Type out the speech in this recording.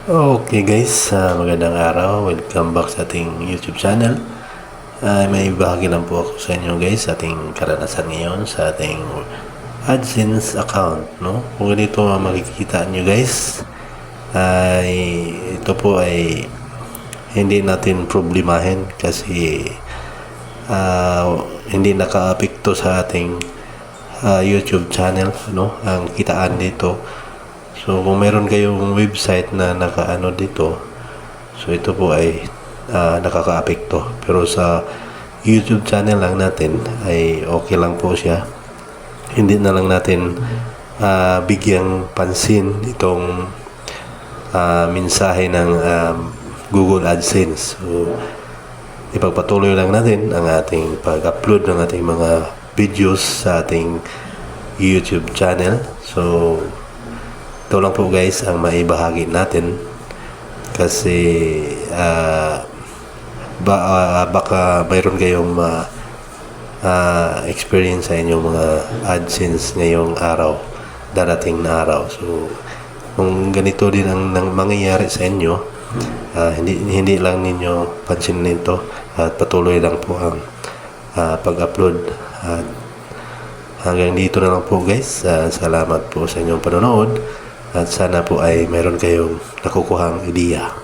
Okay guys, magandang araw. Welcome back sa ating YouTube channel. May bahagi lang po ako sa inyo guys sa ating karanasan ngayon sa ating AdSense account. No? Kung ganito makikita nyo guys, ay ito po ay hindi natin problemahin kasi hindi naka-apekto sa ating YouTube channel, no? Ang kitaan dito. So kung meron kayong website na nakaano dito, so ito po ay nakakaapekto. Pero sa YouTube channel lang natin ay okay lang po siya. Hindi na lang natin bigyang pansin itong mensahe ng Google AdSense. So ipagpatuloy lang natin ang ating pag-upload ng ating mga videos sa ating YouTube channel. So ito lang po guys ang maibahagi natin kasi baka mayroon kayong experience sa inyong mga AdSense ngayong araw, darating na araw. So kung ganito din ang mangyayari sa inyo, hindi lang ninyo pansin nito at patuloy lang po ang pag-upload. At hanggang dito na lang po guys. Salamat po sa inyong panonood. At sana po ay meron kayong nakukuhang ideya.